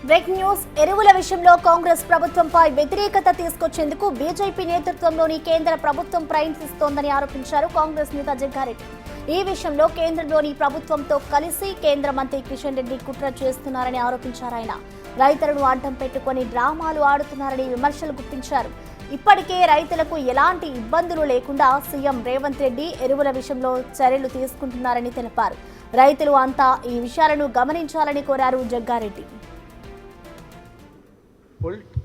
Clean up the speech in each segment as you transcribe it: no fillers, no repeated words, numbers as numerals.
Break news. ఎరువుల విషయంలో కాంగ్రెస్ ప్రభుత్వంపై వ్యతిరేకత తీసుకొచ్చేందుకు బీజేపీ నేతృత్వంలోని కేంద్ర ప్రభుత్వం ప్రయత్నిస్తోందని ఆరోపించారు కాంగ్రెస్ నేత జగ్గారెడ్డి. ఈ విషయంలో కేంద్రంలోని ప్రభుత్వంతో కలిసి కేంద్ర మంత్రి కిషన్ రెడ్డి కుట్ర చేస్తున్నారని ఆరోపించారు. ఆయన రైతులను అడ్డం పెట్టుకుని డ్రామాలు ఆడుతున్నారని విమర్శలు గుప్పించారు. ఇప్పటికే రైతులకు ఎలాంటి ఇబ్బందులు లేకుండా సీఎం రేవంత్ రెడ్డి ఎరువుల విషయంలో చర్యలు తీసుకుంటున్నారని తెలిపారు. రైతులు అంతా ఈ విషయాలను గమనించాలని కోరారు జగ్గారెడ్డి.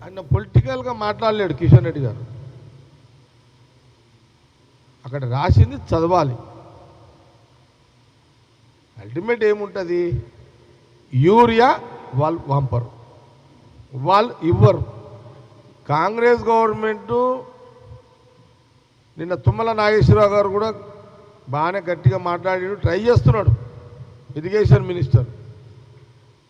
ఆయన పొలిటికల్గా మాట్లాడలేడు కిషన్ రెడ్డి గారు. అక్కడ రాసింది చదవాలి. అల్టిమేట్ ఏముంటుంది? యూరియా వాళ్ళు పంపరు, వాళ్ళు ఇవ్వరు. కాంగ్రెస్ గవర్నమెంటు నిన్న తుమ్మల నాగేశ్వరరావు గారు కూడా బాగానే గట్టిగా మాట్లాడి ట్రై చేస్తున్నాడు. Irrigation minister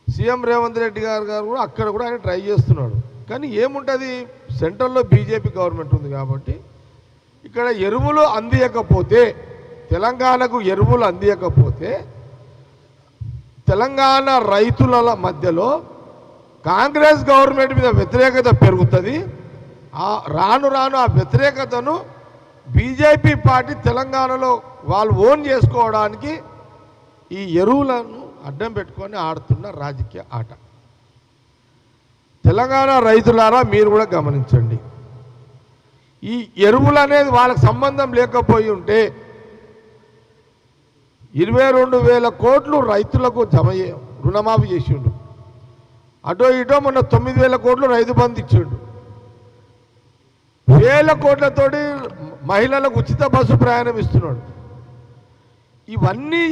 CM Revanth Reddy గారు కూడా అక్కడ కూడా ఆయన ట్రై చేస్తున్నాడు. కానీ ఏముంటుంది? సెంట్రల్లో బీజేపీ గవర్నమెంట్ ఉంది కాబట్టి ఇక్కడ ఎరువులు అందియకపోతే, తెలంగాణకు ఎరువులు అందియకపోతే తెలంగాణ రైతుల మధ్యలో కాంగ్రెస్ గవర్నమెంట్ మీద వ్యతిరేకత పెరుగుతుంది. రాను రాను ఆ వ్యతిరేకతను బీజేపీ పార్టీ తెలంగాణలో వాళ్ళు ఓన్ చేసుకోవడానికి ఈ ఎరువులను అడ్డం పెట్టుకొని ఆడుతున్న రాజకీయ ఆట. తెలంగాణ రైతులారా మీరు కూడా గమనించండి. ఈ ఎరువులు అనేది వాళ్ళకి సంబంధం లేకపోయి ఉంటే 22,000 కోట్లు రైతులకు రుణమాఫీ చేసిండు. అటో ఇటో మొన్న 9,000 కోట్లు రైతు బంధు ఇచ్చిండు. 1,000 కోట్లతోటి మహిళలకు ఉచిత బస్సు ప్రయాణం ఇస్తున్నాడు. ఇవన్నీ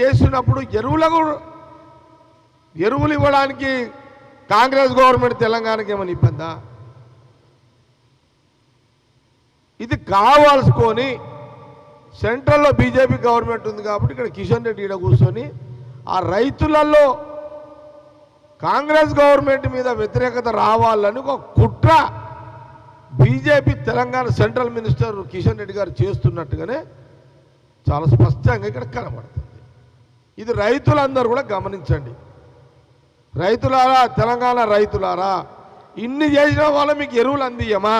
వేసినప్పుడు ఎరువులు ఇవ్వడానికి కాంగ్రెస్ గవర్నమెంట్ తెలంగాణకి ఏమైనా ఇబ్బందా? ఇది కావాల్సుకొని సెంట్రల్లో బీజేపీ గవర్నమెంట్ ఉంది కాబట్టి ఇక్కడ కిషన్ రెడ్డి ఈడ కూర్చొని ఆ రైతులలో కాంగ్రెస్ గవర్నమెంట్ మీద వ్యతిరేకత రావాలని ఒక కుట్ర BJP Telangana central minister Kishan Reddy గారు చేస్తున్నట్టుగానే చాలా స్పష్టంగా ఇక్కడ కనబడుతుంది. ఇది రైతులందరూ కూడా గమనించండి. రైతులారా, తెలంగాణ రైతులారా, ఇన్ని చేసిన వాళ్ళు మీకు ఎరువులు అందియమా?